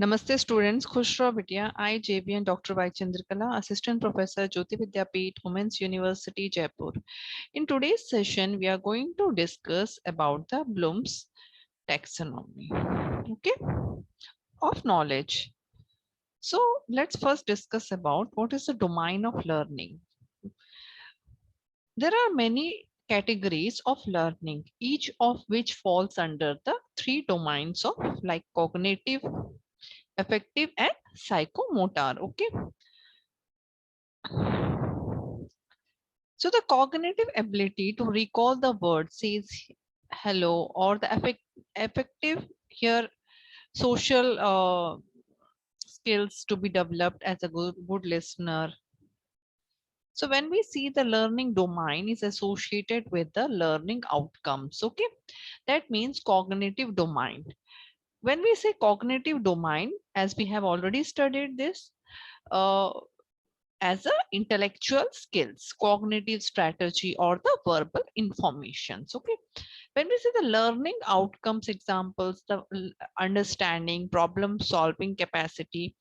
Namaste students, Khush raho betiya. I, JB and Dr. Y. Chandrakala, Assistant Professor, Jyoti Vidyapeeth, Women's University, Jaipur. In today's session, we are going to discuss about the Bloom's taxonomy, okay, of knowledge. So let's first discuss about what is the domain of learning. There are many categories of learning, each of which falls under the three domains of like cognitive, affective and psychomotor. Okay, so the cognitive ability to recall the word says hello, or the affective here social skills to be developed as a good listener. So when we see the learning domain is associated with the learning outcomes, okay, that means cognitive domain. When we say cognitive domain, as we have already studied this, uh, as a intellectual skills, cognitive strategy, or the verbal informations. Okay, when we say the learning outcomes examples, the understanding, problem solving capacity,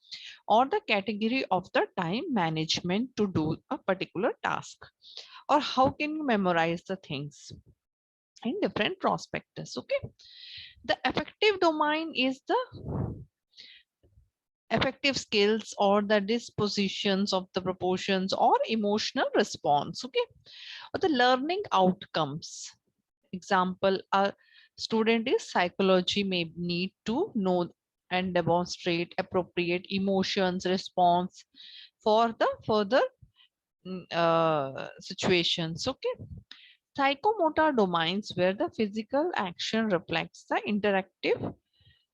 or the category of the time management to do a particular task, or how can you memorize the things in different prospectus. Okay, the affective domain is the affective skills or the dispositions of the proportions or emotional response. Okay, or the learning outcomes example, a student is psychology may need to know and demonstrate appropriate emotions response for the further situations. Okay, psychomotor domains where the physical action reflects the interactive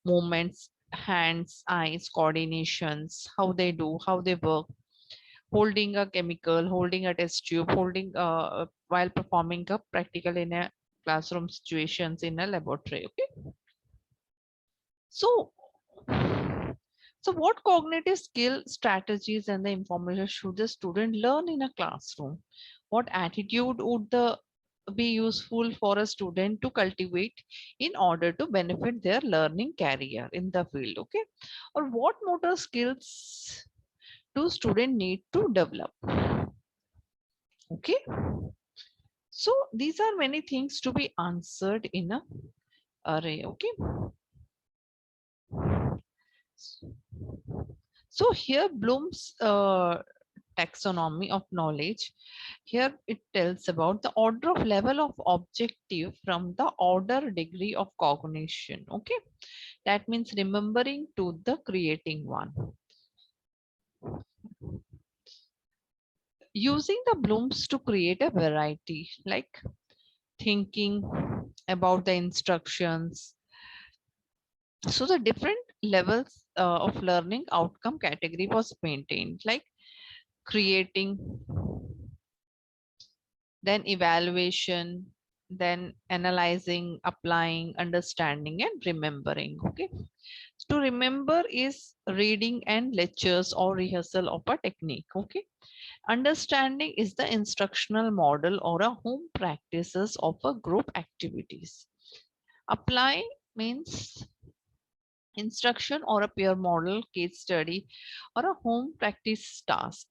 movements, hands, eyes, coordinations, how they do, how they work, holding a chemical, holding a test tube, holding while performing a practical in a classroom situations in a laboratory. Okay. So, so what cognitive skill strategies and the information should the student learn in a classroom? What attitude would the be useful for a student to cultivate in order to benefit their learning career in the field? Okay, or what motor skills do student need to develop? Okay, so these are many things to be answered in a array. Okay, so here Bloom's taxonomy of knowledge, here it tells about the order of level of objective from the order degree of cognition. Okay, that means remembering to the creating one. Using the Blooms to create a variety like thinking about the instructions. So the different levels of learning outcome category was maintained like creating, then evaluation, then analyzing, applying, understanding, and remembering. Okay. To remember is reading and lectures or rehearsal of a technique. Okay. Understanding is the instructional model or a home practices of a group activities. Applying means instruction or a peer model, case study, or a home practice task.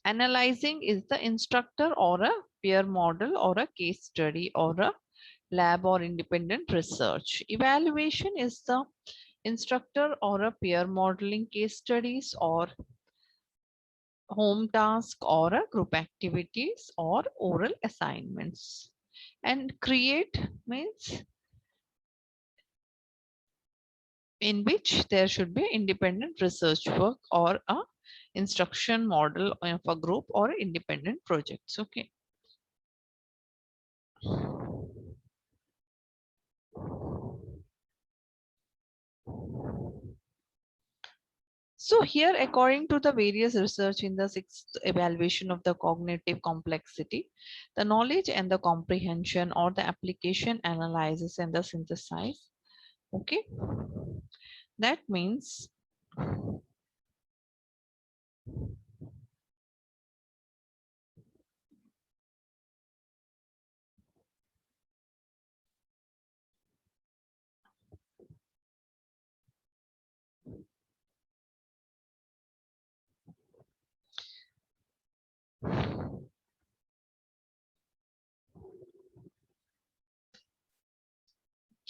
Analyzing is the instructor or a peer model or a case study or a lab or independent research. Evaluation is the instructor or a peer modeling case studies or home task or a group activities or oral assignments. And create means in which there should be independent research work or a instruction model of a group or independent projects. Okay. So here, according to the various research in the sixth evaluation of the cognitive complexity, the knowledge and the comprehension or the application analysis and the synthesize. Okay. That means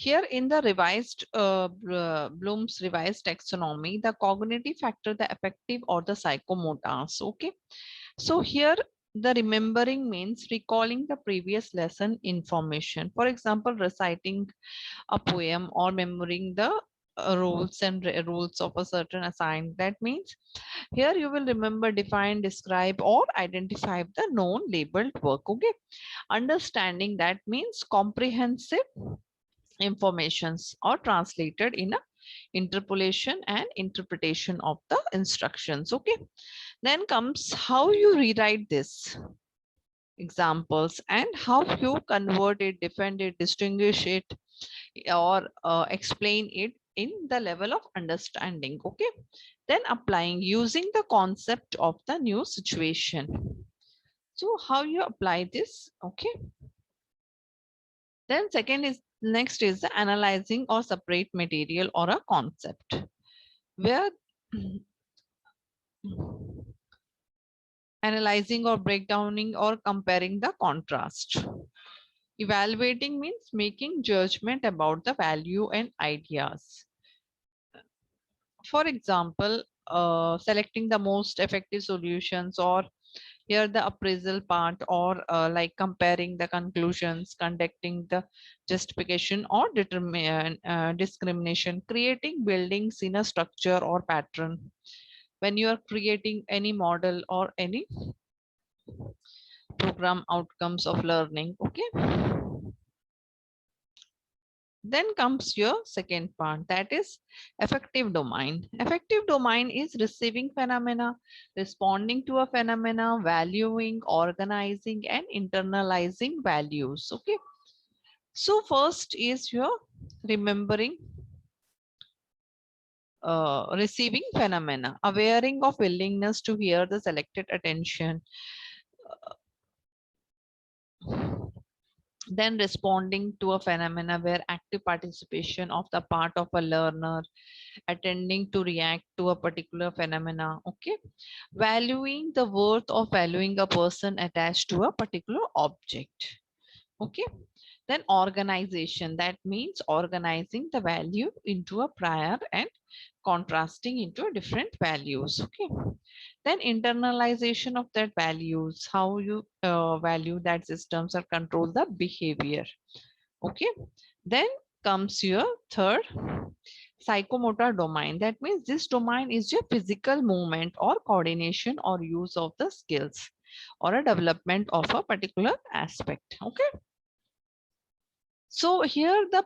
Here in the Bloom's revised taxonomy, the cognitive factor, the affective or the psychomotors. Okay. So here the remembering means recalling the previous lesson information. For example, reciting a poem or remembering the rules of a certain assignment. That means here you will remember, define, describe, or identify the known labeled work. Okay. Understanding, that means comprehensive informations or translated in a interpolation and interpretation of the instructions. Okay. Then comes how you rewrite this examples and how you convert it, defend it, distinguish it, or explain it in the level of understanding. Okay. Then applying, using the concept of the new situation. So how you apply this. Okay. Then second is, next is the analyzing or separate material or a concept, where analyzing or breakdowning or comparing the contrast. Evaluating means making judgment about the value and ideas. For example, selecting the most effective solutions, or here the appraisal part, or like comparing the conclusions, conducting the justification or discrimination, creating buildings in a structure or pattern. When you are creating any model or any program outcomes of learning. Okay. Then comes your second part, that is affective domain. Affective domain is receiving phenomena, responding to a phenomena, valuing, organizing, and internalizing values. Okay. So first is your remembering, receiving phenomena, awareing of willingness to hear the selected attention, then responding to a phenomena where active participation of the part of a learner, attending to react to a particular phenomena. Okay. Valuing, the worth of valuing a person attached to a particular object. Okay. Then organization, that means organizing the value into a prior and contrasting into different values. Okay. Then internalization of that values, how you value that systems or control the behavior. Okay. Then comes your third, psychomotor domain. That means this domain is your physical movement or coordination or use of the skills or a development of a particular aspect. Okay. So here the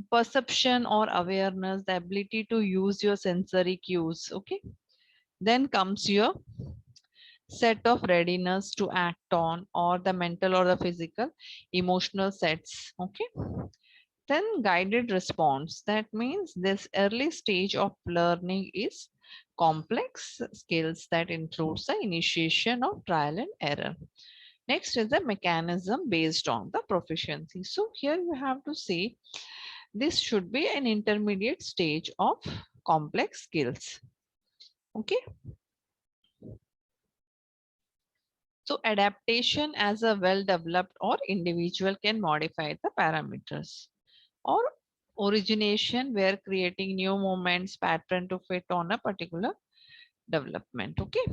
perception or awareness, the ability to use your sensory cues. Okay. Then comes your set of readiness to act on, or the mental or the physical emotional sets. Okay. Then guided response, that means this early stage of learning is complex skills that includes the initiation of trial and error. Next is the mechanism based on the proficiency. So here you have to say this should be an intermediate stage of complex skills. Okay. So adaptation as a well-developed or individual can modify the parameters, or origination where creating new movements pattern to fit on a particular development. Okay.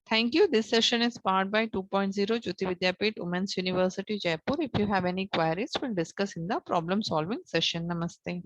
Thank you. This session is powered by 2.0 Jyoti Vidyapeeth Women's University Jaipur. If you have any queries, we'll discuss in the problem solving session. Namaste.